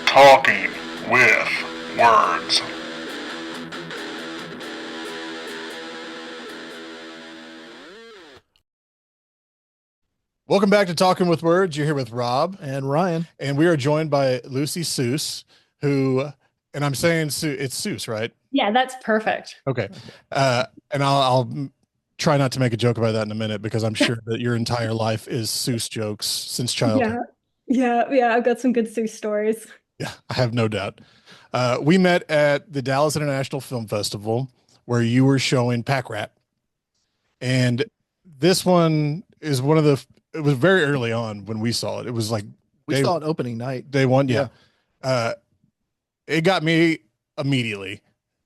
Talking with Words. Welcome back to Talking with Words. You're here with Rob, And Ryan. and we are joined by Lucy Suess, who, and I'm saying it's Suess, right? Yeah, that's perfect. Okay. Okay. And I'll try not to make a joke about that in a minute because I'm sure that your entire life is Seuss jokes since childhood. Yeah. Yeah. I've got some good Seuss stories. Yeah, I have no doubt. We met at the Dallas International Film Festival where you were showing Pack Rat. And this one is one of it was very early on when we saw it. It was like We day, saw it opening night. day one. Yeah. Yeah. Uh, it got me immediately.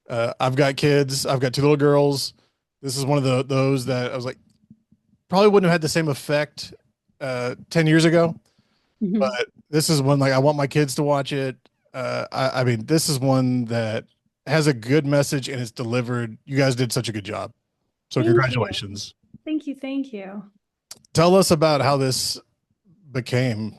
I've got kids. I've got two little girls. This is one of those that I was like, probably wouldn't have had the same effect 10 years ago, Mhm. but this is one like I want my kids to watch it. I mean, this is one that has a good message and it's delivered. You guys did such a good job. So Thank you. congratulations. Thank you. Thank you. Tell us about how this became.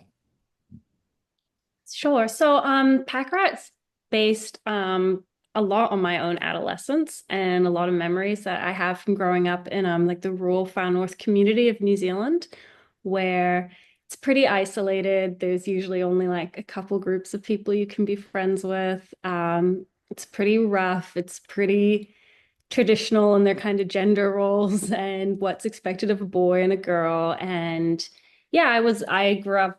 Sure. So, Pack Rat's based a lot on my own adolescence and a lot of memories that I have from growing up in like the rural far north community of New Zealand, where it's pretty isolated. There's usually only like a couple groups of people you can be friends with. It's pretty rough. It's pretty traditional in their kind of gender roles and what's expected of a boy and a girl. And yeah, I grew up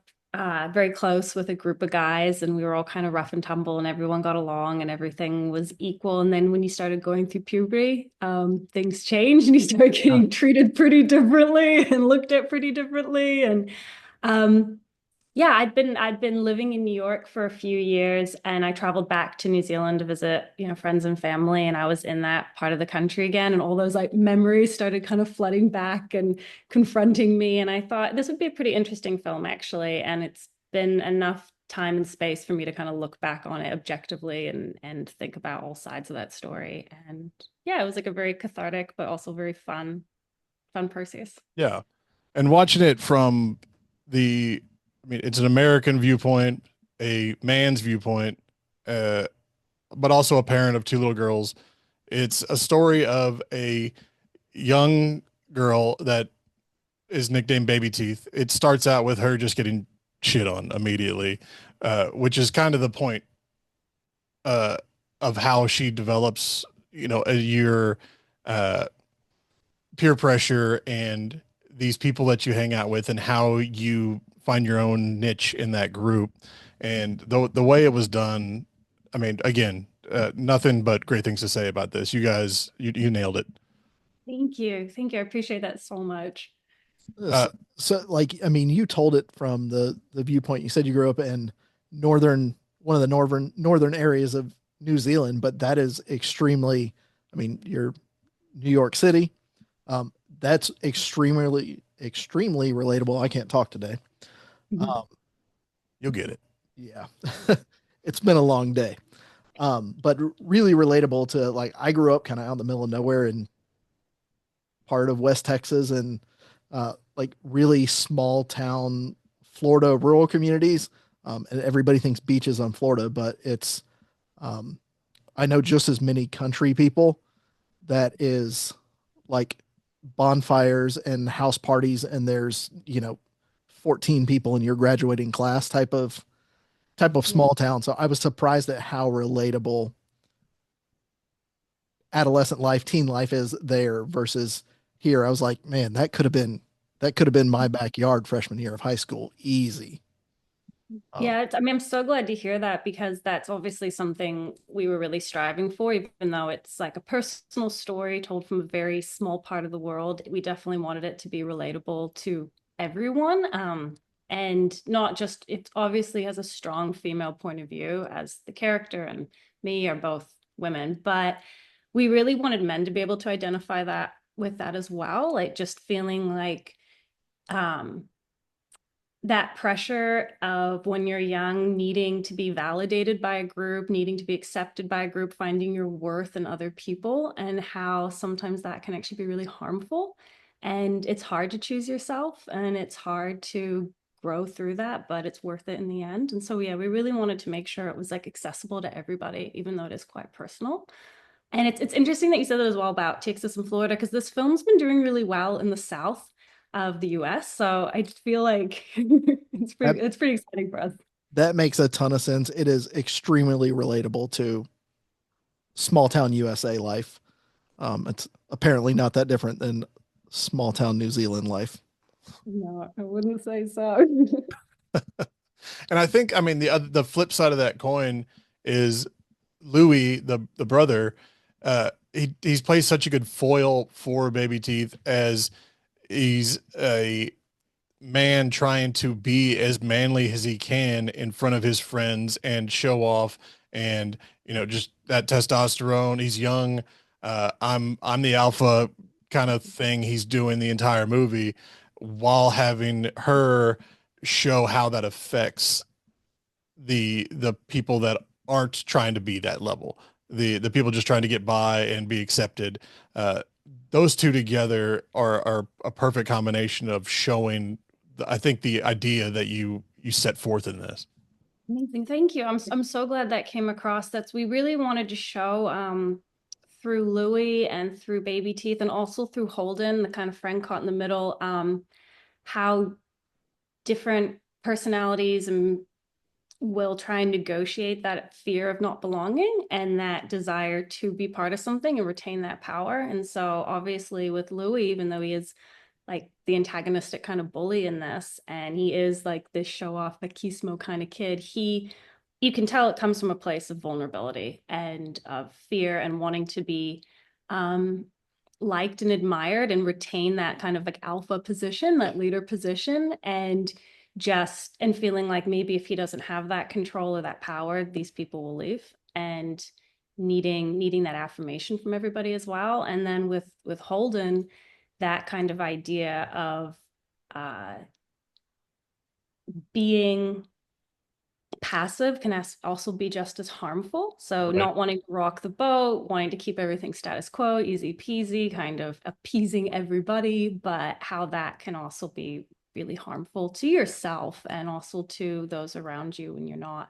very close with a group of guys, and we were all kind of rough and tumble, and everyone got along, and everything was equal. And then when you started going through puberty, things changed, and you started Yeah. getting treated pretty differently and looked at pretty differently. And um, yeah, I'd been living in New York for a few years, and I traveled back to New Zealand to visit, friends and family, and I was in that part of the country again, and all those like memories started kind of flooding back and confronting me, and I thought this would be a pretty interesting film actually, and it's been enough time and space for me to kind of look back on it objectively and think about all sides of that story. And yeah, it was like a very cathartic but also very fun process. Yeah. And watching it from I mean, it's an American viewpoint, a man's viewpoint, uh, but also a parent of two little girls. It's a story of a young girl that is nicknamed Baby Teeth. It starts out with her just getting shit on immediately, which is kind of the point uh, of how she develops, a year uh, peer pressure and these people that you hang out with and how you find your own niche in that group. And the way it was done, I mean, again, nothing but great things to say about this. You guys, you nailed it. Thank you. Thank you. I appreciate that so much. Uh, Like, I mean, you told it from the viewpoint. You said you grew up in northern, one of the northern areas of New Zealand, but that is extremely, I mean, you're New York City. Um, that's extremely relatable. I can't talk today. Mhm. Um, you'll get it. yeah, it's been a long day. But really relatable to like I grew up kind of out in the middle of nowhere in part of West Texas and like really small town Florida rural communities. And everybody thinks beaches on Florida, but it's um, I know just as many country people that is like bonfires and house parties, and there's 14 people in your graduating class type of Yeah. small town. So I was surprised at how relatable adolescent life, teen life is there versus here. I was like, man, that could have been my backyard freshman year of high school. Easy. Um, Yeah, I mean, I'm so glad to hear that because that's obviously something we were really striving for, even though it's like a personal story told from a very small part of the world. We definitely wanted it to be relatable to everyone. And not just, it obviously has a strong female point of view as the character and me are both women, but we really wanted men to be able to identify that with that as well. Like just feeling like, um, that pressure of when you're young, needing to be validated by a group, needing to be accepted by a group, finding your worth in other people, and how sometimes that can actually be really harmful. And it's hard to choose yourself, and it's hard to grow through that, but it's worth it in the end. And so, yeah, we really wanted to make sure it was like accessible to everybody, even though it is quite personal. And it's interesting that you said that as well about Texas and Florida, because this film's been doing really well in the South of the US. So I feel like That it's pretty exciting for us. that makes a ton of sense. It is extremely relatable to small town USA life. It's apparently not that different than small town New Zealand life. No, I wouldn't say so. And I think, I mean, the flip side of that coin is Louis, the brother. He's played such a good foil for Baby Teeth, as he's a man trying to be as manly as he can in front of his friends and show off, and just that testosterone. He's young. I'm the alpha kind of thing he's doing the entire movie, while having her show how that affects the people that aren't trying to be that level, the people just trying to get by and be accepted. Those two together are a perfect combination of showing I think the idea that you set forth in this. Amazing. Thank you. I'm so glad that came across. That's we really wanted to show through Louis and through Baby Teeth and also through Holden, the kind of friend caught in the middle, how different personalities and will try and negotiate that fear of not belonging and that desire to be part of something and retain that power. And so obviously with Louis, even though he is like the antagonistic kind of bully in this, and he is like this show off machismo kind of kid, you can tell it comes from a place of vulnerability and of fear and wanting to be liked and admired and retain that kind of like alpha position, that leader position, and feeling like maybe if he doesn't have that control or that power, these people will leave, and needing that affirmation from everybody as well. And then with Holden, that kind of idea of being passive can also be just as harmful. So Right. not wanting to rock the boat, wanting to keep everything status quo, easy peasy, kind of appeasing everybody, but how that can also be really harmful to yourself and also to those around you when you're not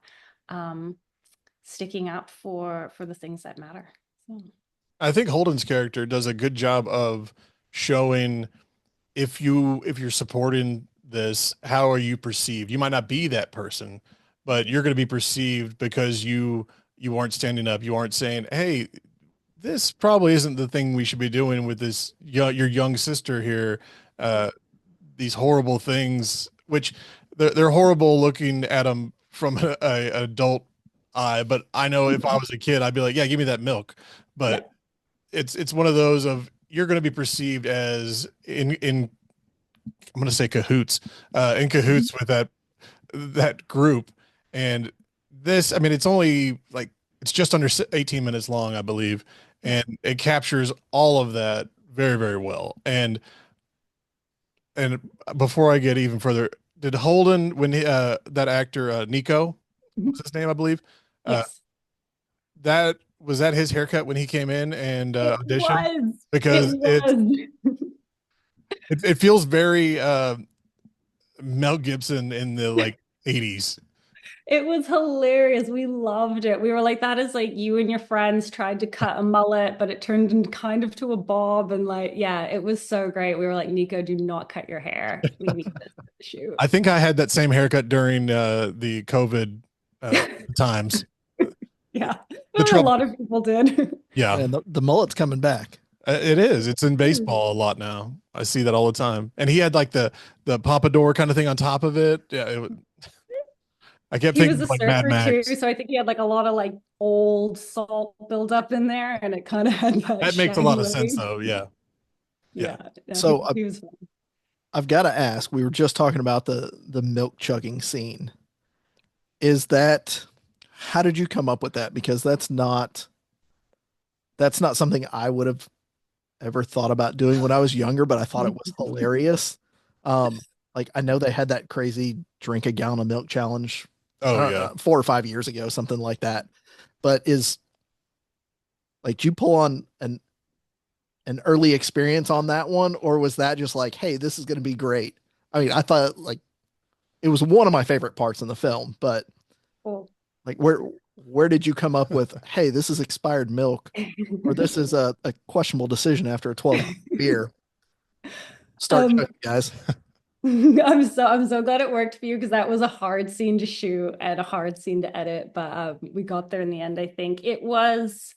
sticking up for the things that matter. So. I think Holden's character does a good job of showing, if you're supporting this, how are you perceived? You might not be that person, but you're going to be perceived because you aren't standing up. You aren't saying, "Hey, this probably isn't the thing we should be doing with this your young sister here." These horrible things, which they're horrible looking at them from a adult eye. But I know if I was a kid, I'd be like, "Yeah, give me that milk." But it's one of those of, you're going to be perceived as in I'm going to say cahoots, in cahoots with that group. And this, I mean, it's only like, it's just under 18 minutes long, I believe, and it captures all of that very, very well. And before I get even further, did Holden, when that actor Nico, was his name, I believe, Yes. that was that his haircut when he came in and auditioned? Was. Because It was. it feels very Mel Gibson in the like 80s. It was hilarious. We loved it. We were like, that is like you and your friends tried to cut a mullet, but it turned into kind of to a bob. And like, yeah, it was so great. We were like, Nico, do not cut your hair. We need this for the shoot. I think I had that same haircut during the COVID times. Yeah. The A trouble. lot of people did. Yeah, And the mullet's coming back. it is. It's in baseball a lot now. I see that all the time. And he had like the pompadour kind of thing on top of it. Yeah, I kept He was thinking a of, like, Mad surfer too, Max. so I think he had like a lot of like old salt buildup in there, and it kind of had that That makes a shiny lot of sense, wave. though. Yeah, yeah. Yeah, So he was fun. I've got to ask, we were just talking about the milk chugging scene. Is that, how did you come up with that? Because that's not something I would have ever thought about doing when I was younger, but I thought it was hilarious. Um, like I know they had that crazy drink a gallon of milk challenge, Oh yeah. 4 or 5 years ago, something like that. But is like, did you pull on an early experience on that one, or was that just like, hey, this is going to be great? I mean, I thought like it was one of my favorite parts in the film. But Cool. like, where did you come up with, hey, this is expired milk, or this is a questionable decision after a 12 beer? Start Um, cooking, guys. I'm so glad it worked for you because that was a hard scene to shoot and a hard scene to edit, but we got there in the end. I think it is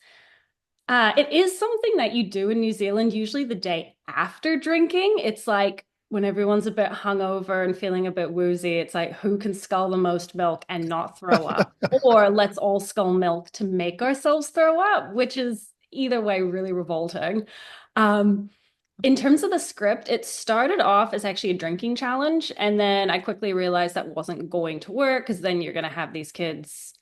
something that you do in New Zealand, usually the day after drinking. It's like when everyone's a bit hungover and feeling a bit woozy, it's like who can scull the most milk and not throw up, or let's all scull milk to make ourselves throw up, which is either way really revolting. Um, in terms of the script, it started off as actually a drinking challenge. And then I quickly realized that wasn't going to work because then you're going to have these kids,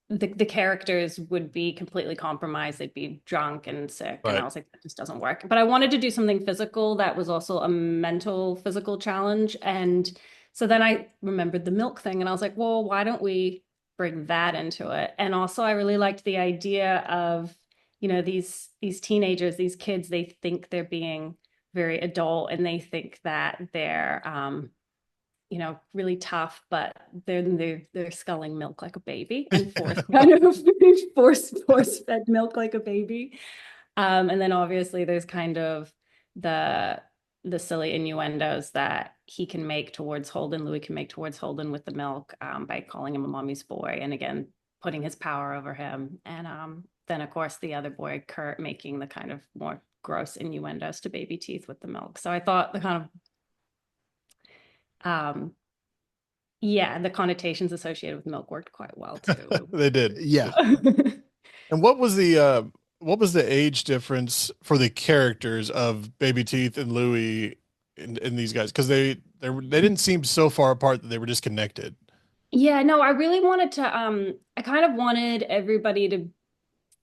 the characters would be completely compromised. They'd be drunk and sick. And I Right. was like, that just doesn't work. But I wanted to do something physical that was also a mental, physical challenge. And so then I remembered the milk thing and I was like, well, why don't we bring that into it? And also, I really liked the idea of, these teenagers, these kids, they think they're being very adult and they think that they're really tough, but they're sculling milk like a baby and force kind of force fed milk like a baby. And then obviously there's kind of the silly innuendos that he can make towards Holden, Louis can make towards Holden with the milk, by calling him a mommy's boy, and again putting his power over him. And then of course the other boy, Kurt, making the kind of more gross innuendos to baby teeth with the milk. So I thought the kind of yeah, the connotations associated with milk worked quite well too. They did. Yeah. And what was the age difference for the characters of Baby Teeth and Louie in these guys? Because they didn't seem so far apart that they were disconnected. Yeah, no, I really wanted to I kind of wanted everybody to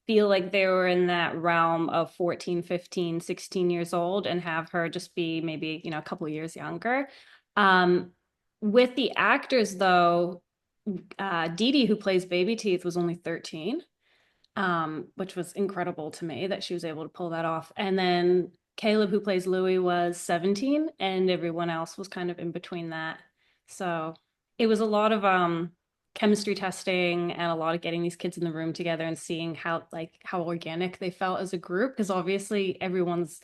feel like they were in that realm of 14, 15, 16 years old and have her just be maybe, a couple of years younger. Um, with the actors though, Dee Dee, who plays Baby Teeth, was only 13, which was incredible to me that she was able to pull that off. And then Caleb, who plays Louis, was 17, and everyone else was kind of in between that. So it was a lot of chemistry testing and a lot of getting these kids in the room together and seeing how organic they felt as a group, because obviously everyone's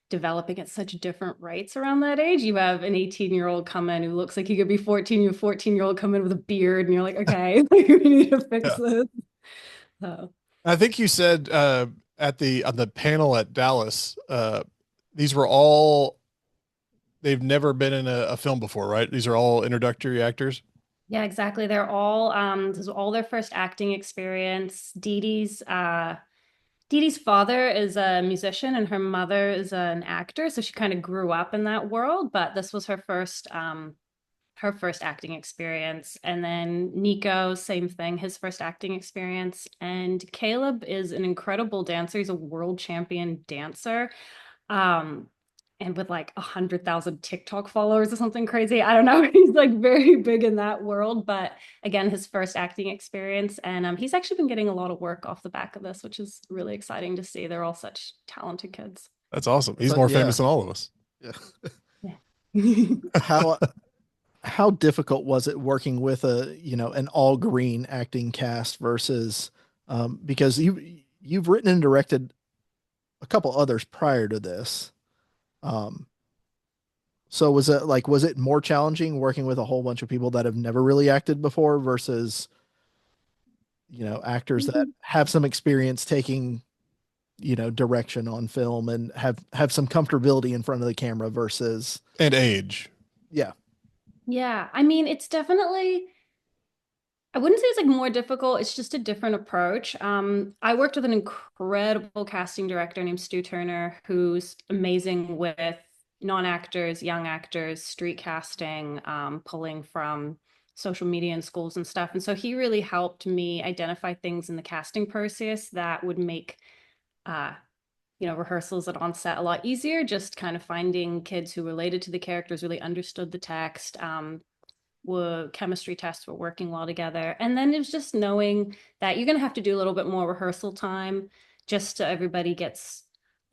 developing at such different rates around that age. You have an 18-year-old come in who looks like he could be 14, you have a 14-year-old come in with a beard, and you're like, okay, we need to fix Yeah. this. So I think you said at the on the panel at Dallas, these were all they've never been in a film before, right? These are all introductory actors. yeah, exactly. They're all this is all their first acting experience. Dee Dee's father is a musician and her mother is an actor, so she kind of grew up in that world, but this was her first acting experience. And then Nico, same thing, his first acting experience. And Caleb is an incredible dancer. He's a world champion dancer. Um, and with like 100,000 TikTok followers or something crazy. I don't know. He's like very big in that world. But again, his first acting experience. And he's actually been getting a lot of work off the back of this, which is really exciting to see. They're all such talented kids. That's awesome. He's So, more yeah. famous than all of us. Yeah. Yeah. How difficult was it working with an all green acting cast versus because you've written and directed a couple others prior to this. Um, so was it more challenging working with a whole bunch of people that have never really acted before versus actors that have some experience taking direction on film and have some comfortability in front of the camera versus And age. yeah. Yeah, I mean, it's definitely, I wouldn't say it's like more difficult. It's just a different approach. I worked with an incredible casting director named Stu Turner, who's amazing with non-actors, young actors, street casting, pulling from social media and schools and stuff. And so he really helped me identify things in the casting process that would make uh, rehearsals at on set a lot easier, just kind of finding kids who related to the characters, really understood the text, were chemistry tests were working well together. And then it was just knowing that you're going to have to do a little bit more rehearsal time just so everybody gets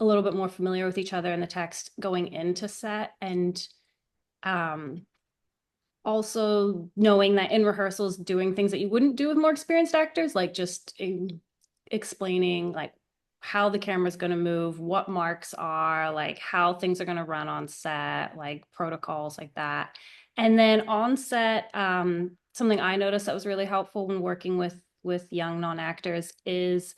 a little bit more familiar with each other and the text going into set. And also knowing that in rehearsals, doing things that you wouldn't do with more experienced actors, like just explaining like how the camera's going to move, what marks are, like how things are going to run on set, like protocols like that. And then on set, something I noticed that was really helpful when working with young non-actors is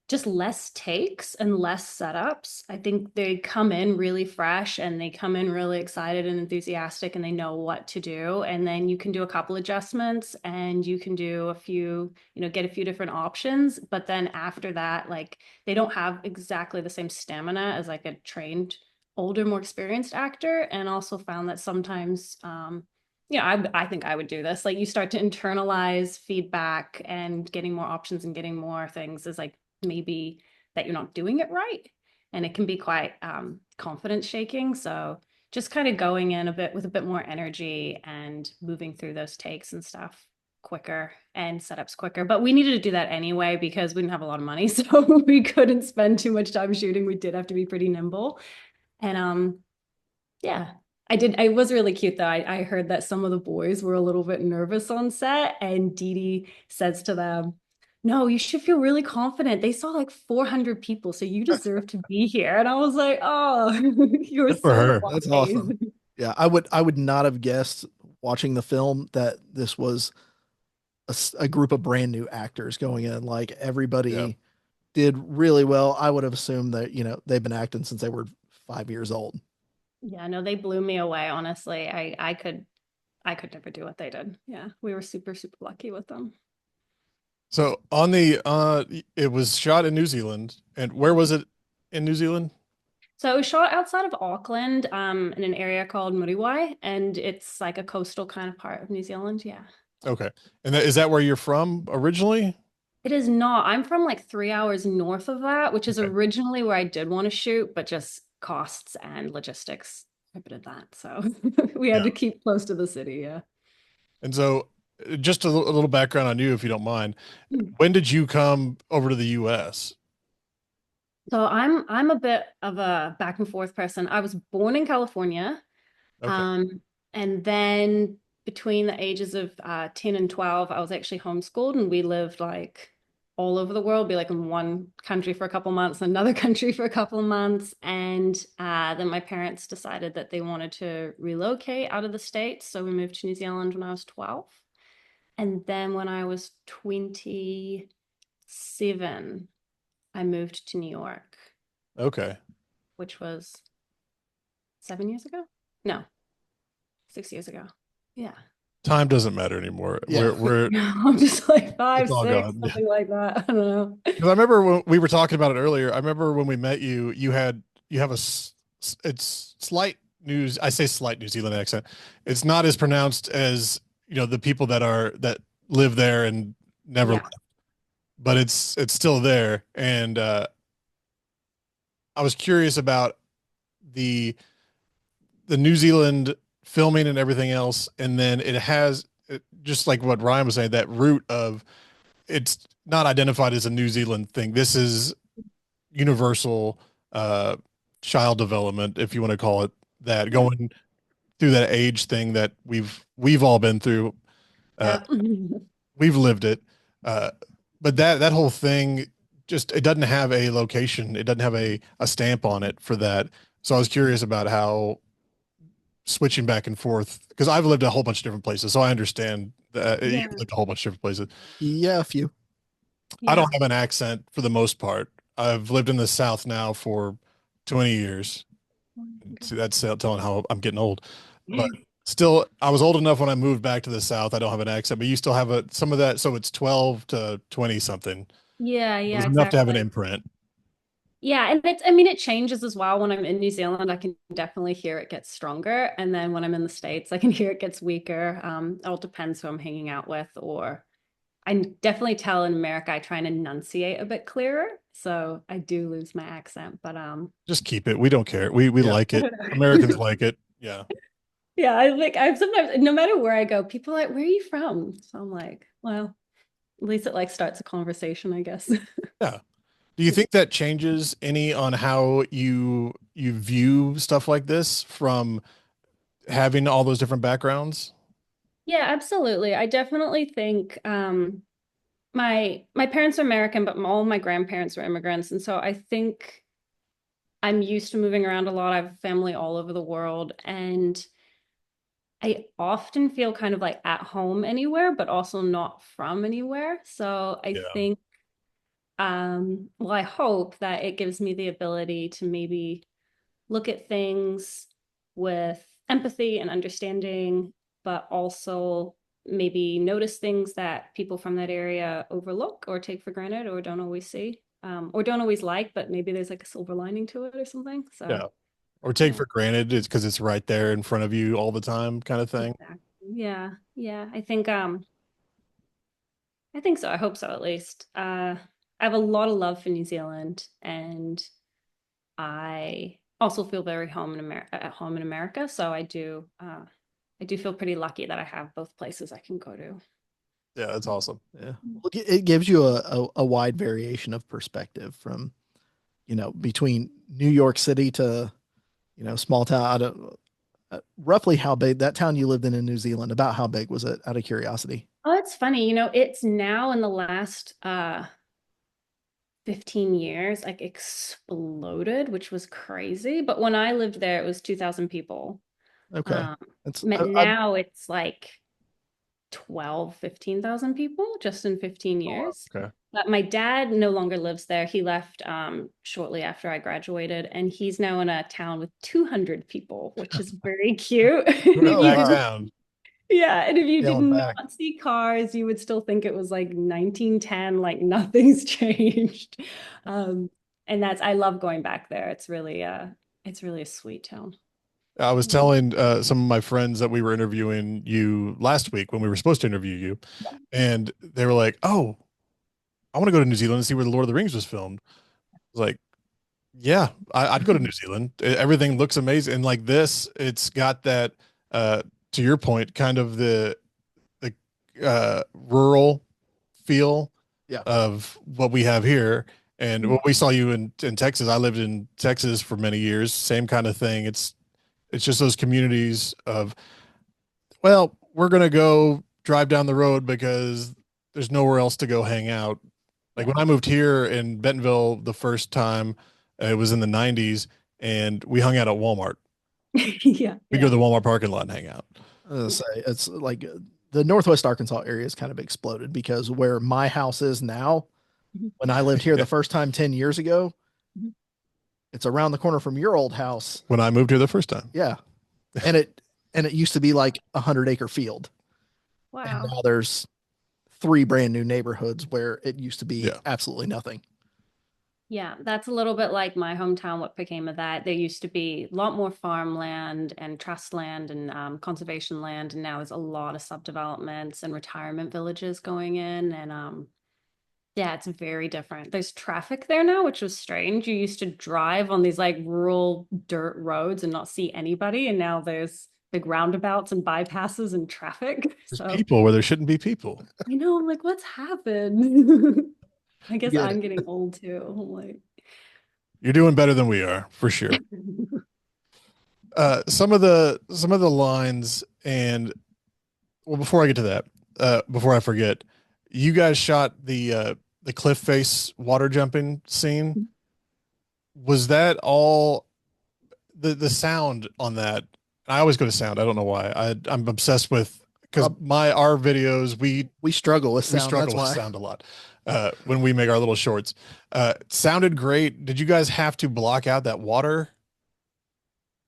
just less takes and less setups. I think they come in really fresh and they come in really excited and enthusiastic and they know what to do. And then you can do a couple adjustments and you can do a few, get a few different options. But then after that, like they don't have exactly the same stamina as like a trained, older, more experienced actor. And also found that sometimes, I think I would do this. Like you start to internalize feedback and getting more options and getting more things is like maybe that you're not doing it right. And it can be quite confidence shaking. So just kind of going in a bit with a bit more energy and moving through those takes and stuff quicker and setups quicker. But we needed to do that anyway because we didn't have a lot of money. So we couldn't spend too much time shooting. We did have to be pretty nimble. And yeah, I was really cute though. I heard that some of the boys were a little bit nervous on set, and Dee Dee says to them, "No, you should feel really confident. They saw like 400 people, so you deserve to be here." And I was like, "Oh, you were Good for so her. That's wise." awesome. Yeah, I would not have guessed watching the film that this was a group of brand new actors going in. Like Yeah. everybody did really well. I would have assumed that, they've been acting since they were 5 years old. Yeah, no, they blew me away, honestly. I could never do what they did. Yeah, we were super, super lucky with them. So on the it was shot in New Zealand. And where was it in New Zealand? So it was shot outside of Auckland, in an area called Muriwai, and it's like a coastal kind of part of New Zealand. Yeah. Okay. And is that where you're from originally? It is not. I'm from like 3 hours north of that, which is Okay. originally where I did want to shoot, but just costs and logistics prohibited that. So we had Yeah. to keep close to the city. Yeah. And so just a little background on you, if you don't mind. Hmm. When did you come over to the US? So I'm a bit of a back and forth person. I was born in California. Okay. Um, and then between the ages of 10 and 12, I was actually homeschooled and we lived like all over the world, be like in one country for a couple months, another country for a couple of months. And then my parents decided that they wanted to relocate out of the States. So we moved to New Zealand when I was 12. And then when I was 27, I moved to New York, Okay. which was 7 years ago. No, 6 years ago. Yeah. Time doesn't matter anymore. Yeah. We're I'm just like it's five, all six, gone. something like that. I don't know. Because I remember when we were talking about it earlier. I remember when we met you, you have it's slight news. I say slight New Zealand accent. It's not as pronounced as the people that live there and never Yeah. left, but it's still there. And I was curious about the New Zealand filming and everything else, and then just like what Ryan was saying, that root of it's not identified as a New Zealand thing. This is universal uh, child development, if you want to call it that, Yeah. going through that age thing that we've all been through. Uh, Yeah. we've lived it, uh, but that whole thing just it doesn't have a location. It doesn't have a stamp on it for that. So I was curious about how switching back and forth because I've lived a whole bunch of different places, so I understand that you've Yeah. lived a whole bunch of different places. Yeah, a few. I Yeah. don't have an accent for the most part. I've lived in the South now for 20 years. See, that's telling how I'm getting old. But still, I was old enough when I moved back to the South. I don't have an accent, but you still have some of that. So it's 12 to 20 something. Yeah. It Yeah. was enough to have an Exactly. imprint. Yeah. And I mean, it changes as well. When I'm in New Zealand, I can definitely hear it gets stronger. And then when I'm in the States, I can hear it gets weaker. It all depends who I'm hanging out with, or I definitely tell in America, I try and enunciate a bit clearer. So I do lose my accent, but Just keep it. We don't care. We Yeah. like it. Americans like it. Yeah. yeah, I'm sometimes, no matter where I go, people are like, "Where are you from?" So I'm like, well, at least it like starts a conversation, I guess. Yeah. Do you think that changes any on how you view stuff like this from having all those different backgrounds? Yeah, absolutely. I definitely think my parents are American, but all of my grandparents were immigrants, and so I think I'm used to moving around a lot. I have family all over the world, and I often feel kind of like at home anywhere, but also not from anywhere. So I Yeah. think, well, I hope that it gives me the ability to maybe look at things with empathy and understanding, but also maybe notice things that people from that area overlook or take for granted or don't always see, or don't always like, but maybe there's like a silver lining to it or something. So, Yeah. Or take yeah. for granted it's because it's right there in front of you all the time, kind of thing. Exactly. Yeah, yeah. I think so. I hope so at least. I have a lot of love for New Zealand, and I also feel very home in America at home in America. So I do feel pretty lucky that I have both places I can go to. Yeah, that's awesome. Yeah. Well, it gives you a wide variation of perspective from, between New York City to, small town. I don't, roughly how big that town you lived in New Zealand, about how big was it, out of curiosity? Oh, it's funny. It's now in the last 15 years like exploded, which was crazy. But when I lived there, it was 2,000 people. Okay. Um, That's, but now it's like 12, 15,000 people just in 15 Oh, wow. years. Okay. But my dad no longer lives there. He left shortly after I graduated, and he's now in a town with 200 people, which is very cute. And if Bring it Oh, you back wow. didn't, down. yeah, and if you did Scaling back. not see cars, you would still think it was like 1910, like nothing's changed. Um, and I love going back there. It's really a sweet town. I was telling some of my friends that we were interviewing you last week when we were supposed to interview you, and they were like, "Oh, I want to go to New Zealand and see where the Lord of the Rings was filmed." I was like, "Yeah, I'd go to New Zealand. Everything looks amazing, and like this, it's got that uh, to your point, kind of the rural feel Yeah. of what we have here." And when we saw you in Texas, I lived in Texas for many years. Same kind of thing. It's just those communities of, well, we're gonna go drive down the road because there's nowhere else to go hang out. Like Yeah. when I moved here in Bentonville the first time, it was in the 90s, and we hung out at Walmart. Yeah. We go to Yeah. the Walmart parking lot and hang out. I was gonna say it's like the Northwest Arkansas area has kind of exploded because where my house is now, Mhm. when I lived here Yeah. the first time 10 years ago, Mhm. it's around the corner from your old house. When I moved here the first time. Yeah. And it used to be like 100-acre field. And Wow. now there's three brand new neighborhoods where it used to be Yeah. absolutely nothing. Yeah, that's a little bit like my hometown. What became of that? There used to be a lot more farmland and trust land and conservation land, and now there's a lot of subdevelopments and retirement villages going in. And yeah, it's very different. There's traffic there now, which was strange. You used to drive on these like rural dirt roads and not see anybody, and now there's big roundabouts and bypasses and traffic. There's So people where there shouldn't be people. I'm like, what's happened? I guess Get it. I'm getting old too. I'm like. You're doing better than we are, for sure. Some of the lines, and well, before I get to that, before I forget, you guys shot the cliff face water jumping scene. Was that all the sound on that? I always go to sound. I don't know why. I'm obsessed with, because our videos, We struggle with we sound. struggle That's with why. sound a lot when we make our little shorts. It sounded great. Did you guys have to block out that water?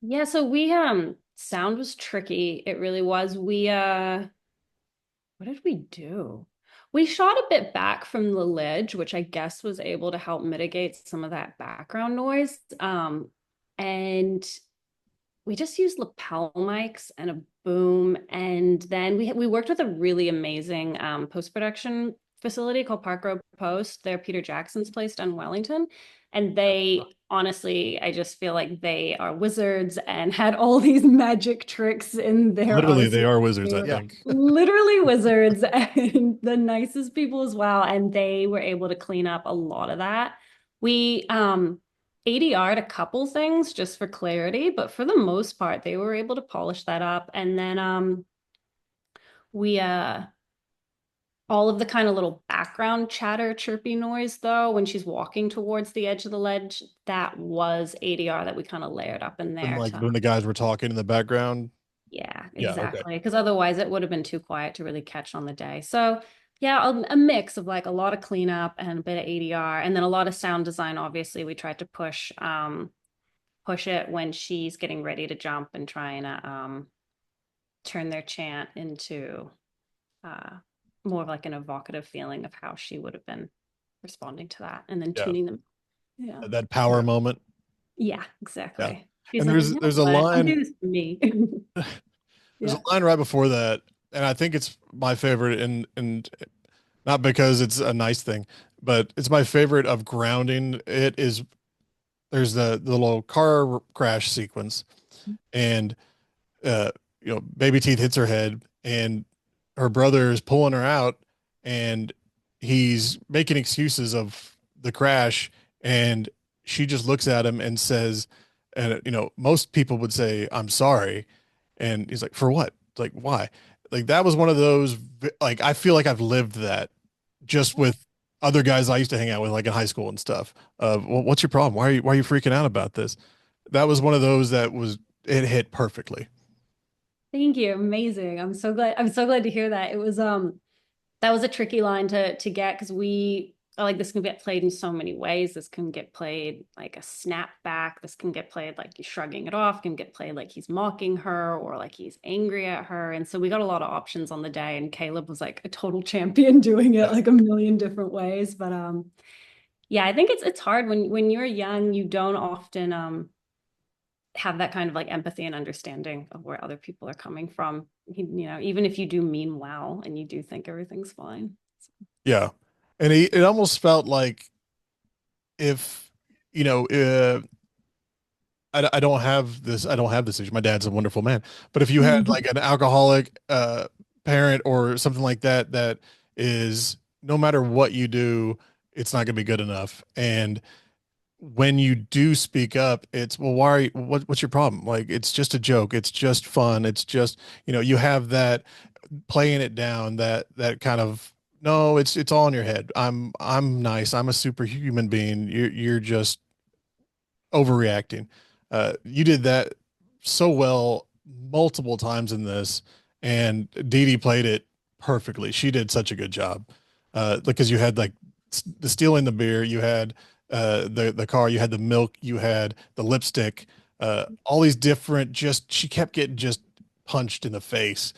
Yeah, so we sound was tricky. It really was. What did we do? We shot a bit back from the ledge, which I guess was able to help mitigate some of that background noise. And we just used lapel mics and a boom, and then we worked with a really amazing post-production facility called Park Road Post. They're Peter Jackson's place down in Wellington, and they honestly, I just feel like they are wizards and had all these magic tricks in their Literally, they arsenal. are wizards, They I were Yeah. think. literally wizards and the nicest people as well, and they were able to clean up a lot of that. We ADR'd a couple things just for clarity, but for the most part, they were able to polish that up. And then We all of the kind of little background chatter, chirpy noise, though, when she's walking towards the edge of the ledge, that was ADR that we kind of layered up in And there like to, when the guys were talking in the background. yeah, Yeah. Okay. exactly. Because otherwise it would have been too quiet to really catch on the day. So, yeah, a mix of like a lot of cleanup and a bit of ADR, and then a lot of sound design. Obviously, we tried to push it when she's getting ready to jump and trying to turn their chant into uh, more of like an evocative feeling of how she would have been responding to that, and then Yeah. tuning them. Yeah. That power moment. Yeah, Yeah. exactly. She's And like, you know there's a what? I'm line doing this for me. there's Yeah. a line right before that, and I think it's my favorite, and not because it's a nice thing, but it's my favorite of grounding. It is there's the little car crash sequence, and uh baby teeth hits her head, and her brother is pulling her out, and he's making excuses of the crash, and she just looks at him and says, and most people would say, I'm sorry. And he's like, for what? Like, why? Like, that was one of those, like, I feel like I've lived that just with other guys I used to hang out with, like in high school and stuff. Well, what's your problem? Why are you freaking out about this? That was one of those that it hit perfectly. Thank you. Amazing. I'm so glad. I'm so glad to hear that. It was that was a tricky line to get because we like this can get played in so many ways. This can get played like a snap back. This can get played like he's shrugging it off, can get played like he's mocking her or like he's angry at her. And so we got a lot of options on the day, and Caleb was like a total champion doing it like a million different ways. But yeah, I think it's hard when you're young, you don't often have that kind of like empathy and understanding of where other people are coming from. Even if you do mean well and you do think everything's fine. Yeah. And it almost felt like if, you know, I don't have this issue. My dad's a wonderful man. But if you had like an alcoholic parent or something like that, that is no matter what you do, it's not going to be good enough. And when you do speak up, it's, well, why are you, what's your problem? Like, it's just a joke. It's just fun. It's just, you have that playing it down, that kind of, no, it's all in your head. I'm nice. I'm a superhuman being. You're just overreacting. You did that so well multiple times in this, and Dee Dee played it perfectly. She did such a good job. Because you had like the stealing the beer, you had the car, you had the milk, you had the lipstick, all these different. Just she kept getting just punched in the face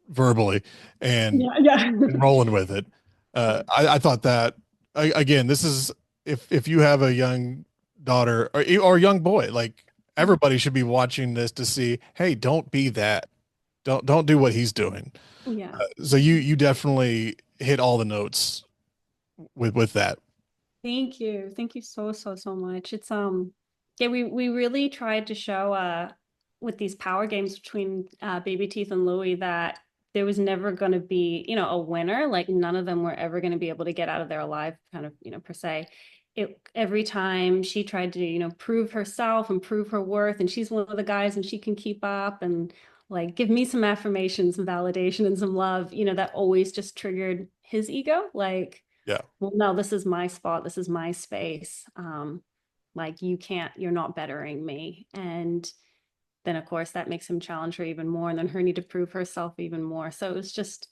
verbally, and Yeah, yeah. rolling with it. I thought that again, this is if you have a young daughter or a young boy, like everybody should be watching this to see, hey, don't be that. Don't do what he's doing. Yeah. So you definitely hit all the notes with that. Thank you. Thank you so, so, so much. It's yeah, we really tried to show with these power games between Baby Teeth and Louie that there was never going to be, a winner. Like none of them were ever going to be able to get out of there alive, kind of, per se. Every time she tried to, prove herself and prove her worth, and she's one of the guys and she can keep up and like give me some affirmation, some validation, and some love, that always just triggered his ego. Like, Yeah. well, no, this is my spot, this is my space. Like you're not bettering me. And then of course that makes him challenge her even more, and then her need to prove herself even more. So it was just,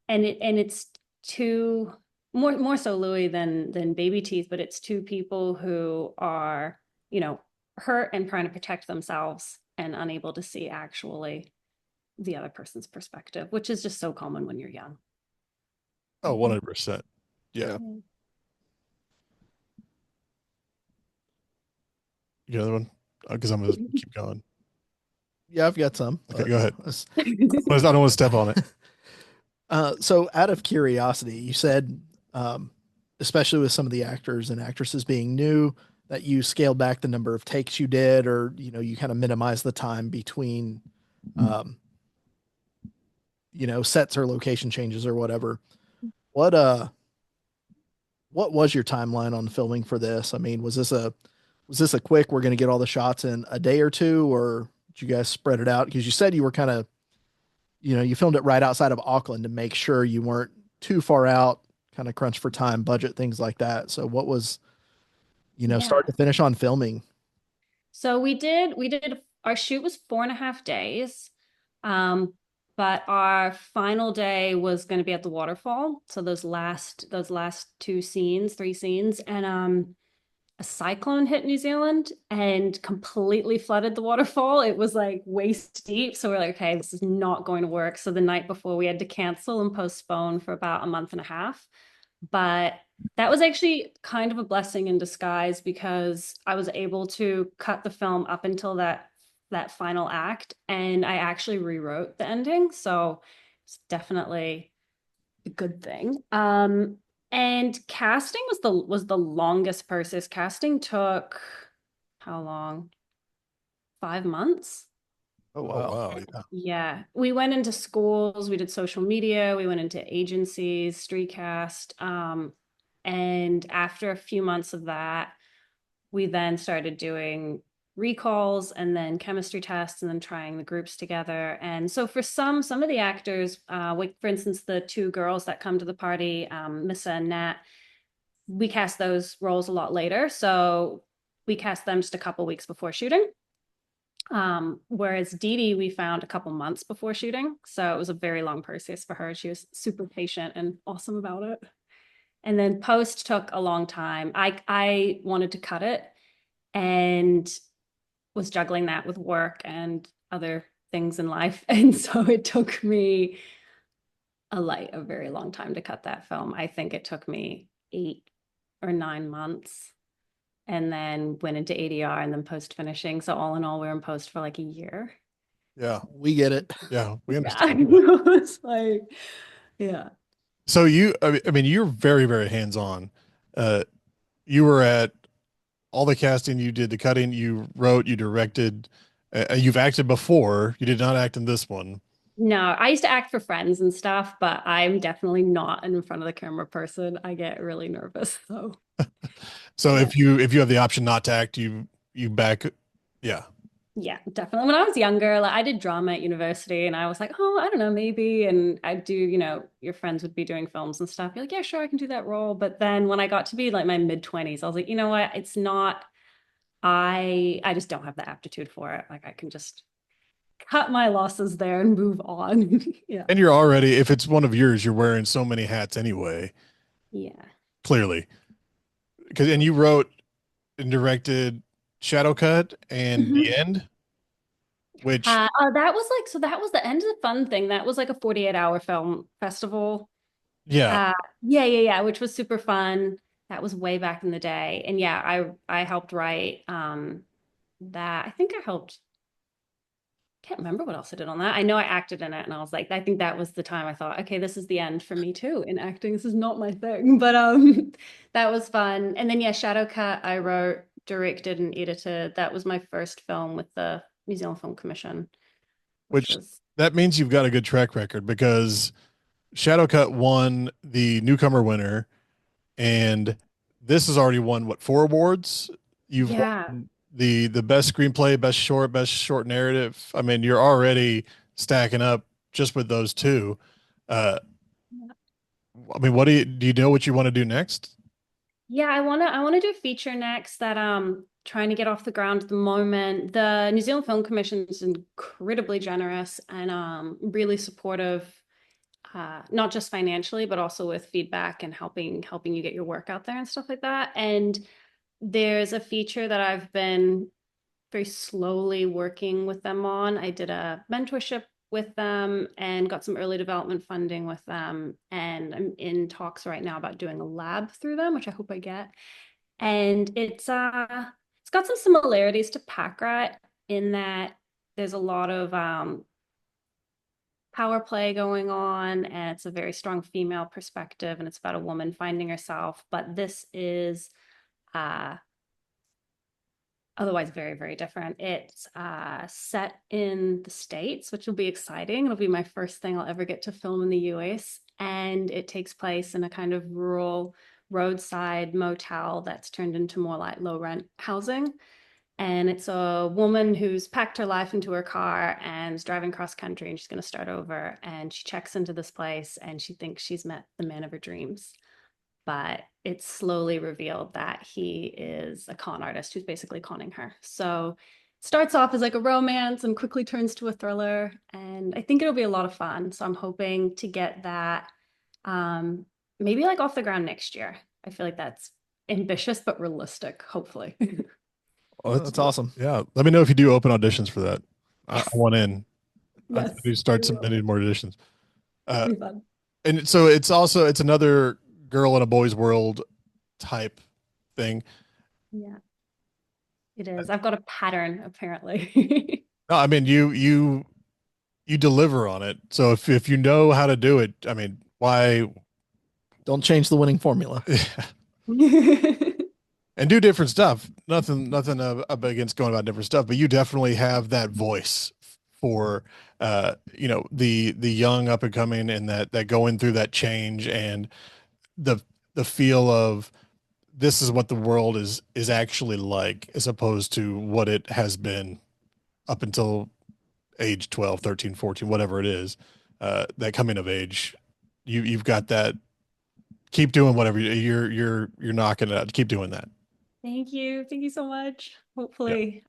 and it's two, more so Louis than Baby Teeth, but it's two people who are, hurt and trying to protect themselves and unable to see actually the other person's perspective, which is just so common when you're young. Oh, 100%. Yeah. Yeah. You got another one? Because I'm gonna keep going. Yeah, I've got some. Okay, go ahead. Let's- I don't want to step on it. So out of curiosity, you said, especially with some of the actors and actresses being new, that you scaled back the number of takes you did, or, you kind of minimized the time between, um, sets or location changes or whatever. What, what was your timeline on filming for this? I mean, was this a quick, we're going to get all the shots in a day or two, or did you guys spread it out? Because you said you were kind of you filmed it right outside of Auckland to make sure you weren't too far out, kind of crunch for time, budget, things like that. So what was, Yeah. start to finish on filming? So we did our shoot was 4.5 days. Um, but our final day was going to be at the waterfall. So those last two scenes, three scenes, and a cyclone hit New Zealand and completely flooded the waterfall. It was like waist deep. So we're like, okay, this is not going to work. So the night before we had to cancel and postpone for about a month and a half. But that was actually kind of a blessing in disguise because I was able to cut the film up until that final act and I actually rewrote the ending. So it's definitely a good thing. And casting was the longest process. Casting took how long? 5 months. Oh, Oh wow. wow, yeah. Yeah, we went into schools, we did social media, we went into agencies, Streetcast, and after a few months of that, we then started doing recalls and then chemistry tests and then trying the groups together. And so for some of the actors, like for instance, the two girls that come to the party, Missa and Nat, we cast those roles a lot later. So we cast them just a couple weeks before shooting. Whereas Dee Dee, we found a couple months before shooting. So it was a very long process for her. She was super patient and awesome about it. And then post took a long time. I wanted to cut it and was juggling that with work and other things in life. And so it took me a very long time to cut that film. I think it took me 8 or 9 months and then went into ADR and then post finishing. So all in all, we were in post for like a year. Yeah. We get it. Yeah. We Yeah. understand. It's like, yeah. So I mean, you're very, very hands-on. Uh, you were at all the casting, you did the cutting, you wrote, you directed, you've acted before. You did not act in this one. No, I used to act for friends and stuff, but I'm definitely not an in front of the camera person. I get really nervous. So So yeah. if you have the option not to act, you back. Yeah. Yeah, definitely. When I was younger, like I did drama at university and I was like, oh, I don't know, maybe. And I do, your friends would be doing films and stuff. You're like, yeah, sure, I can do that role. But then when I got to be like my mid-20s, I was like, you know what? It's not, I just don't have the aptitude for it. Like I can just cut my losses there and move on. Yeah. And you're already, if it's one of yours, you're wearing so many hats anyway, Yeah. clearly. And you wrote and directed Shadow Cut and Mhm. The End, which, That was like, so that was the end of the fun thing. That was like a 48-hour film festival. yeah, Yeah, which was super fun. That was way back in the day. And yeah, I helped write that. I think I helped, can't remember what else I did on that. I know I acted in it and I was like, I think that was the time I thought, okay, this is the end for me too in acting. This is not my thing. But that was fun. And then yeah, Shadow Cut, I wrote, directed, and edited. That was my first film with the New Zealand Film Commission, which which was that means you've got a good track record because Shadow Cut won the newcomer winner, and this has already won what, 4 awards? You've yeah. won the best screenplay, best short narrative. I mean, you're already stacking up just with those two. Uh, I mean, what do you know what you want to do next? Yeah, I wanna do a feature next that trying to get off the ground at the moment. The New Zealand Film Commission is incredibly generous and really supportive, not just financially, but also with feedback and helping you get your work out there and stuff like that. And there's a feature that I've been very slowly working with them on. I did a mentorship with them and got some early development funding with them. And I'm in talks right now about doing a lab through them, which I hope I get. And it's got some similarities to Pack Rat in that there's a lot of power play going on, and it's a very strong female perspective, and it's about a woman finding herself. But this is uh otherwise very, very different. It's set in the States, which will be exciting. It'll be my first thing I'll ever get to film in the US. And it takes place in a kind of rural roadside motel that's turned into more like low rent housing. And it's a woman who's packed her life into her car and is driving cross country and she's going to start over. And she checks into this place and she thinks she's met the man of her dreams. But it's slowly revealed that he is a con artist who's basically conning her. So it starts off as like a romance and quickly turns to a thriller. And I think it'll be a lot of fun. So I'm hoping to get that um, maybe like off the ground next year. I feel like that's ambitious but realistic, hopefully. Oh, That's awesome. yeah. Let me know if you do open auditions for that. I Yes. want in. I Yes. need to start We will. submitting more auditions. It'll Uh, be fun. and so it's another girl in a boy's world type thing. Yeah, it is. I've got a pattern apparently. No, I mean you deliver on it. So if you know how to do it, I mean, why Don't change the winning formula. and do different stuff. Nothing up against going about different stuff, but you definitely have that voice for the young up and coming and that going through that change and the the feel of this is what the world is actually like as opposed to what it has been up until age 12, 13, 14, whatever it is. That coming of age, you've got that. Keep doing whatever you're knocking it out. Keep doing that. Thank you. Thank you so much. Yeah. Hopefully,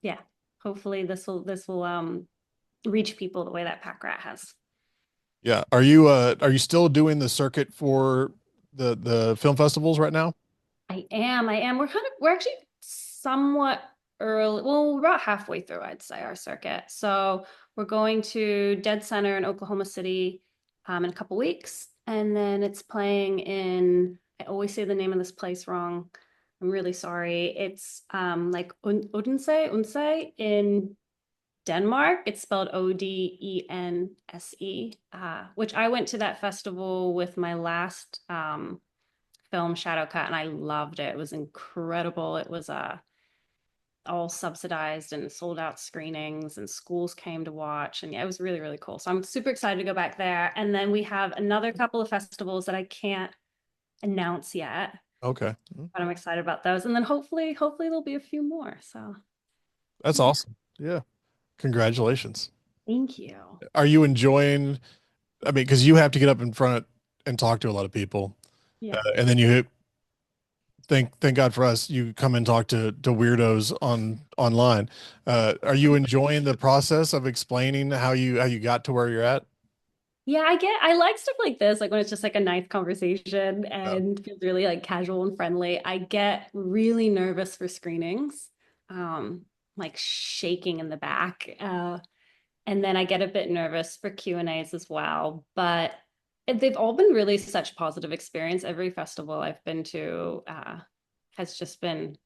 yeah, hopefully this will reach people the way that Pack Rat has. Yeah. Are you still doing the circuit for the film festivals right now? I am. We're actually somewhat early. Well, we're about halfway through, I'd say, our circuit. So we're going to Dead Center in Oklahoma City in a couple weeks. And then it's playing in, I always say the name of this place wrong. I'm really sorry. It's like Odense in Denmark. It's spelled Odense, which I went to that festival with my last film Shadow Cut and I loved it. It was incredible. It was all subsidized and sold out screenings and schools came to watch and yeah, it was really really cool. So I'm super excited to go back there. And then we have another couple of festivals that I can't announce yet, Okay. but I'm excited about those. And then hopefully there'll be a few more. So That's yeah. awesome. Yeah. Congratulations. Thank you. Are you enjoying, I mean, because you have to get up in front and talk to a lot of people. Yeah. And then you thank God for us, you come and talk to weirdos online. Are you enjoying the process of explaining how you got to where you're at? Yeah, I like stuff like this, like when it's just like a nice conversation Yeah. and feels really like casual and friendly. I get really nervous for screenings, like shaking in the back. And then I get a bit nervous for Q&As as well. But they've all been really such positive experience. Every festival I've been to has just been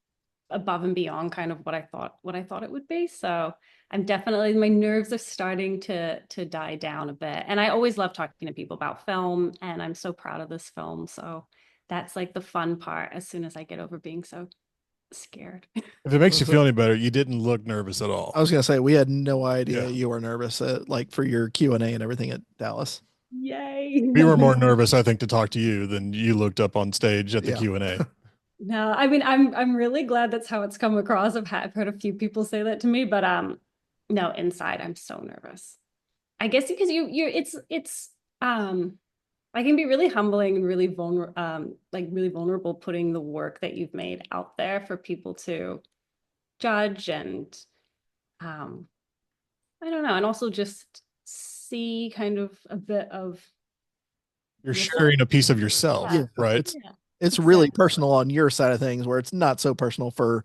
above and beyond kind of what I thought it would be. So I'm definitely my nerves are starting to die down a bit. And I always love talking to people about film and I'm so proud of this film. So that's like the fun part as soon as I get over being so scared. If it makes you So- feel any better, you didn't look nervous at all. I was gonna say we had no idea Yeah. you were nervous like for your Q&A and everything at Dallas. Yay. We were more nervous, I think, to talk to you than you looked up on stage at the Yeah. Q&A. No, I mean I'm really glad that's how it's come across. I've heard a few people say that to me, but no, inside I'm so nervous. I guess because you it's I can be really humbling and really really vulnerable putting the work that you've made out there for people to judge and um I don't know, and also just see kind of a bit of You're yourself. sharing a piece of yourself, Yeah. right? It's really exactly. personal on your side of things where it's not so personal for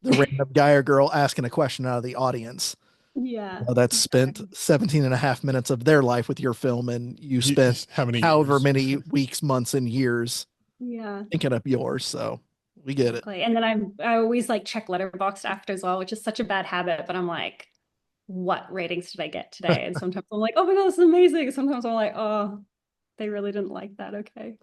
the random guy or girl asking a question out of the audience. Yeah. That's spent 17 and a half minutes of their life with your film and you spent How many however years? many weeks, months, and years Yeah. thinking up yours. So we get it. Exactly. And then I always like check Letterboxd after as well, which is such a bad habit, but I'm like, what ratings did I get today? And sometimes I'm like, oh my God, this is amazing. Sometimes I'm like, oh, they really didn't like that. Okay.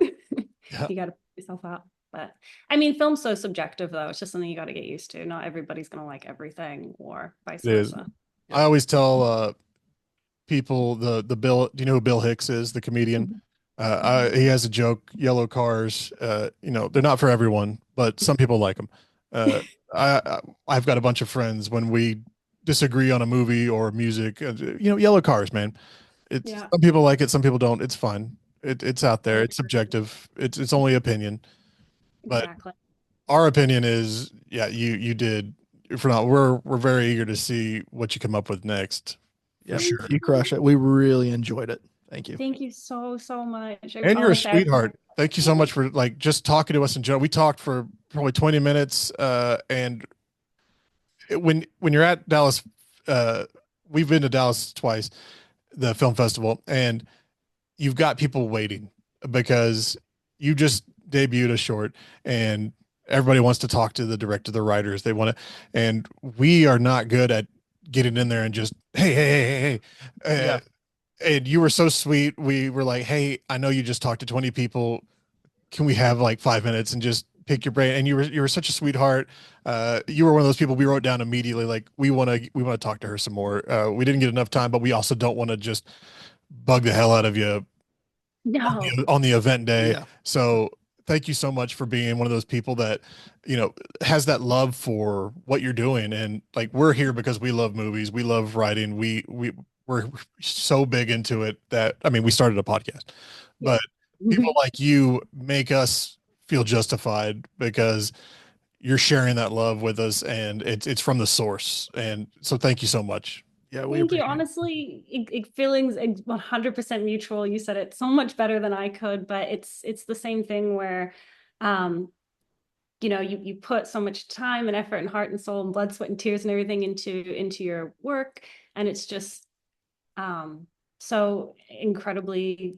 Yeah. You got to put yourself out. But I mean, film's so subjective though. It's just something you got to get used to. Not everybody's going to like everything or vice It is. versa. I always tell people the Bill, do you know who Bill Hicks is, the comedian? He has a joke, yellow cars, they're not for everyone, but some people like them. I've got a bunch of friends when we disagree on a movie or music. Yellow cars, man. It's Yeah, some people like it, some people don't. It's fine. It's out I there. It's agree. subjective. It's only opinion. But Exactly. our opinion is, yeah, you did. For now, we're very eager to see what you come up with next, for Yep, sure. you crush it. We really enjoyed it. Thank you. Thank you so, so much. And you're a Honestly, sweetheart. Thank you so much for like just talking to us in general. We talked for probably 20 minutes, and when you're at Dallas, uh, we've been to Dallas twice, the film festival, and you've got people waiting because you just debuted a short, and everybody wants to talk to the director, the writers. They want to, and we are not good at getting in there and just hey. Yeah. And you were so sweet. We were like, hey, I know you just talked to 20 people. Can we have like 5 minutes and just pick your brain? And you were such a sweetheart. You were one of those people we wrote down immediately. Like we want to talk to her some more. We didn't get enough time, but we also don't want to just bug the hell out of you no. on the event day. Yeah. So thank you so much for being one of those people that, has that love for what you're doing. And like, we're here because we love movies. We love writing. We're so big into it that, I mean, we started a podcast, Yeah. but people like you make us feel justified because you're sharing that love with us, and it's from the source. And so thank you so much. Yeah, we Thank you. appreciate it. Honestly, feelings 100% mutual. You said it so much better than I could, but it's the same thing where, um, you put so much time and effort and heart and soul and blood, sweat, and tears and everything into your work, and it's just so incredibly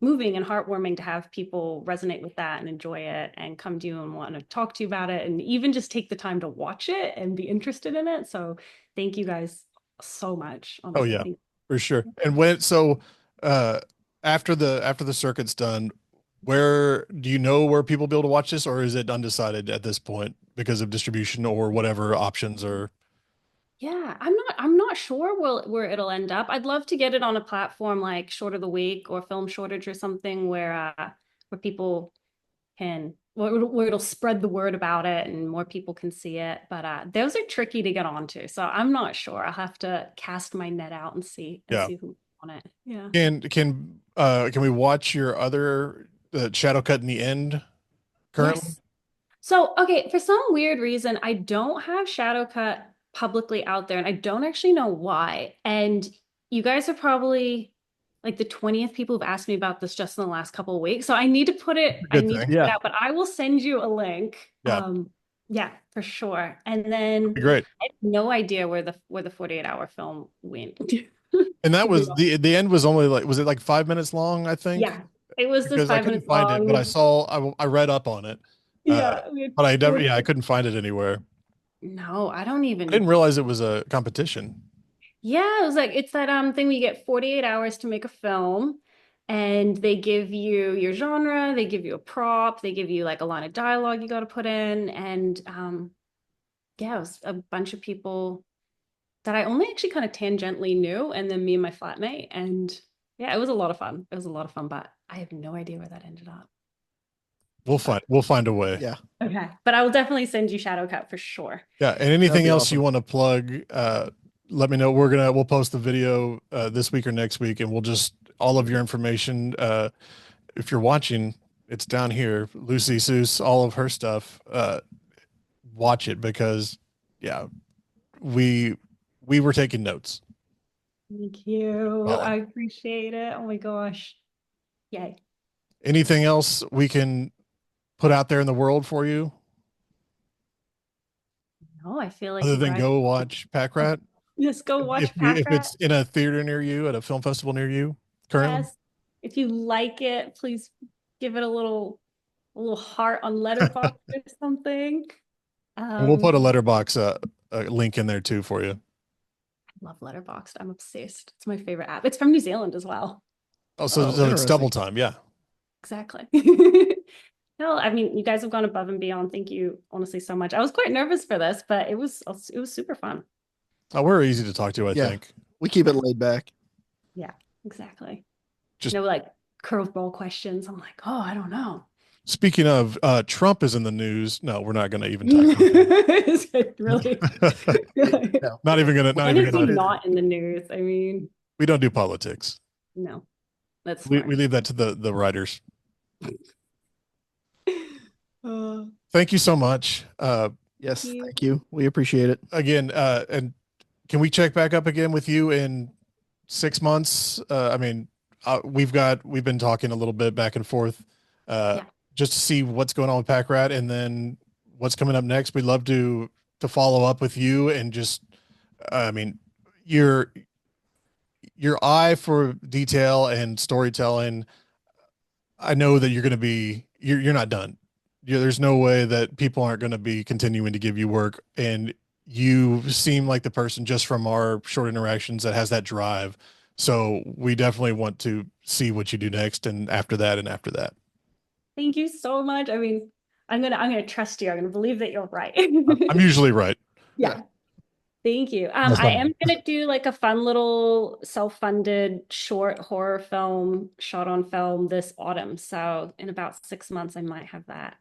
moving and heartwarming to have people resonate with that and enjoy it and come to you and want to talk to you about it and even just take the time to watch it and be interested in it. So thank you guys so much. Oh Honestly, yeah, thank for sure. And uh after the circuit's done, where do you know where people be able to watch this, or is it undecided at this point because of distribution or whatever options are? Yeah, I'm not sure where it'll end up. I'd love to get it on a platform like Short of the Week or Film Shortage or something where people can where it'll spread the word about it and more people can see it. But those are tricky to get onto. So I'm not sure. I'll have to cast my net out and Yeah. see who on it. Yeah. Can we watch your other Shadow Cut in the End currently? Yes. So, okay, for some weird reason, I don't have Shadow Cut publicly out there, and I don't actually know why. And you guys are probably like the 20th people who've asked me about this just in the last couple of weeks. So I Good need to thing. put it Yeah. out, but I will send you a link. Yeah, Yeah, for sure. And then great. I have no idea where the 48-hour film went. And that To be was honest. the end was only like, was it like 5 minutes long, I think? Yeah, it was just Because I five couldn't minutes find it, but long. I read up on it. Uh, Yeah, we had but four. I couldn't find it anywhere. No, I don't I didn't even. realize it was a competition. Yeah, it was like it's that thing where you get 48 hours to make a film and they give you your genre, they give you a prop, they give you like a line of dialogue you got to put in and yeah, it was a bunch of people that I only actually kind of tangentially knew and then me and my flatmate and yeah, it was a lot of fun. It was a lot of fun, but I have no idea where that ended up. We'll find a way. Yeah. Okay. But I will definitely send you Shadow Cut for sure. Yeah, and That'd anything be else you awesome. want to plug, let me know. We'll post the video this week or next week, and we'll just all of your information. If you're watching, it's down here. Lucy Seuss, all of her stuff. Watch it because, yeah, we we were taking notes. Thank you. Well, I appreciate it. Oh my gosh. Yay. anything else we can put out there in the world for you No, I feel like other you than guys go watch Pack Rat? just go watch Pack If Rat. it's in a theater near you, at a film festival near you currently, Yes. If you like it, please give it a little heart on Letterboxd or something. and we'll put a I letterbox a link in there too for you. love Letterboxd. I'm obsessed. It's my favorite app. It's from New Zealand as well. Oh, Oh, so it's double interesting. time. Yeah. Exactly. No, I mean, you guys have gone above and beyond. Thank you, honestly, so much. I was quite nervous for this, but it was super fun. Oh, we're easy to talk to, I Yeah. think. We keep it laid back. Yeah, exactly. Just No, like curveball questions. I'm like, oh, I don't know. Speaking of, Trump is in the news. No, we're not going to even talk about Is it really? that. No. Not even going to. Not When even is he going to. not in the news? I mean, We don't do politics. no, that's We smart. leave that to the writers. Uh, Thank you so much. Yes, you. thank you. We appreciate it. Again, and can we check back up again with you in 6 months? I mean, we've been talking a little bit back and forth, Yeah. just to see what's going on with Pack Rat and then what's coming up next. We'd love to follow up with you and just, I mean, your your eye for detail and storytelling. I know that you're not done. There's no way that people aren't going to be continuing to give you work, and you seem like the person just from our short interactions that has that drive. So we definitely want to see what you do next, and after that, and after that. Thank you so much. I mean, I'm gonna trust you. I'm gonna believe that you're right. I'm usually right. Yeah. Thank you. That's I not am me. gonna do like a fun little self-funded short horror film shot on film this autumn. So in about 6 months, I might have that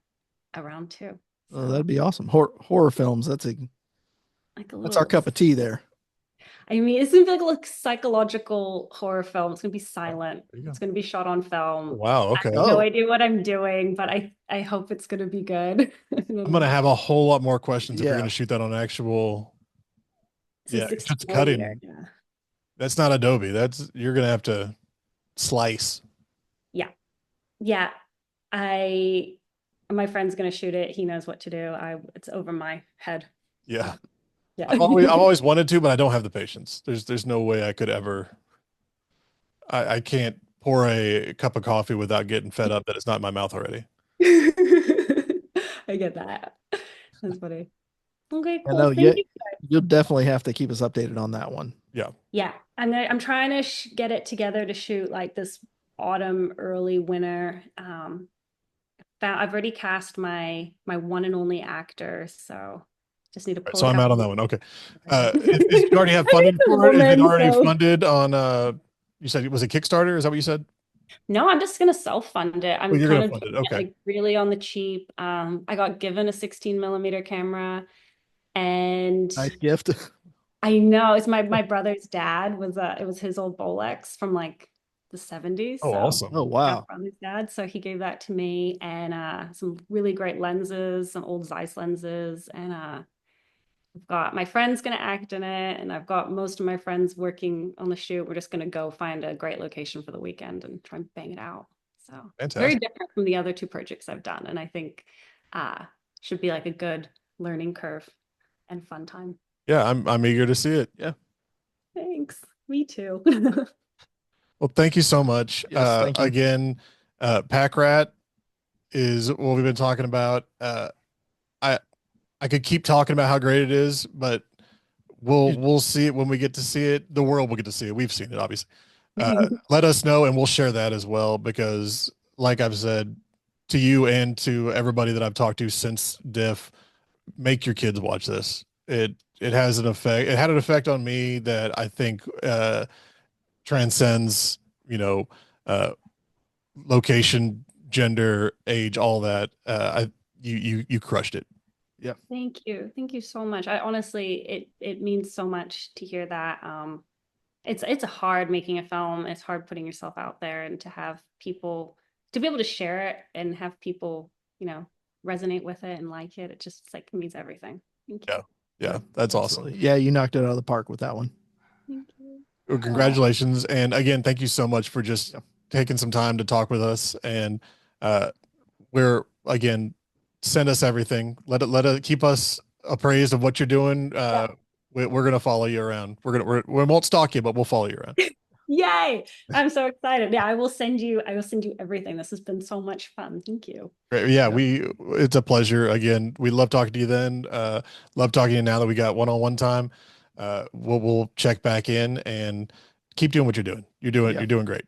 around too. Oh, So that'd be awesome. Horror films. That's like a our little, cup of tea there. I mean, it's gonna be like a psychological horror film. It's gonna be silent. There you go. It's gonna be shot on film. Wow. Okay. I have no Oh, idea what I'm doing, but I hope it's gonna be good. I don't I'm gonna know. have a whole lot more questions if you're yeah. gonna shoot that on actual. It's a Yeah, 16 just millimeter. cutting. Yeah. That's not Adobe. You're gonna have to slice. Yeah. Yeah. I my friend's gonna shoot it. He knows what to do. It's over my head. Yeah. Yeah. I've always wanted to, but I don't have the patience. There's no way I could ever. I can't pour a cup of coffee without getting fed up that it's not in my mouth already. I get that. That's funny. Okay, I cool. know. Thank Yeah, you. you'll definitely have to keep us updated on that one. Yeah. Yeah, I'm trying to get it together to shoot like this autumn, early winter. I've already cast my one and only actor, so just need to pull So a I'm out on couple. that one. Okay. Is you already have I mean, funding it's a for it? Is it woman, already so funded on you said was it Kickstarter? Is that what you said? no, I'm just gonna self-fund it. Oh, I'm you're kind gonna of fund it. doing it Okay. like really on the cheap. I got given a 16 millimeter camera, and Nice gift. I know it's my brother's dad was it was his old Bolex from like the 70s. Oh, So awesome. Oh I got wow. from his dad. So he gave that to me and some really great lenses, some old Zeiss lenses, and I've got my friend's gonna act in it, and I've got most of my friends working on the shoot. We're just gonna go find a great location for the weekend and try and bang it out. So very Fantastic. different from the other two projects I've done, and I think uh should be like a good learning curve and fun time. Yeah, I'm eager to see it. Yeah. Thanks. Me too. Well, thank you so much. Yes, thank you. Again, Pack Rat is what we've been talking about. I I could keep talking about how great it is, but we'll see it when we get to see it. The world will get to see it. We've seen it, obviously. Let us know, and we'll share that as well. Because, like I've said to you and to everybody that I've talked to since Diff, make your kids watch this. It has an effect. It had an effect on me that I think transcends, you know, uh, location, gender, age, all that. You crushed it. Yeah. Thank you. Thank you so much. I honestly it means so much to hear that. It's hard making a film. It's hard putting yourself out there and to have people to be able to share it and have people, resonate with it and like it. It just it's like means everything. Thank you. Yeah. Yeah, that's awesome. Absolutely. Yeah, you knocked it out of the park with that one. Thank you. Well, congratulations. And again, thank you so much for just taking some time to talk with us. And we're again, send us everything. Let it keep us appraised of what you're doing. We're gonna follow you around. We won't stalk you, but we'll follow you around. Yay. I'm so excited. Yeah, I will send you everything. This has been so much fun. Thank you. Great. Yeah, it's a pleasure. Again, we love talking to you then. Love talking to you now that we got one-on-one time. We'll check back in and keep doing what you're doing. You're doing great.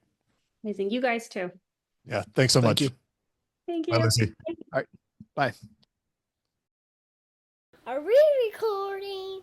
Amazing. You guys too. Yeah. Thanks so much. You. Thank Bye, you. Lucy. All right. Bye. Are we recording?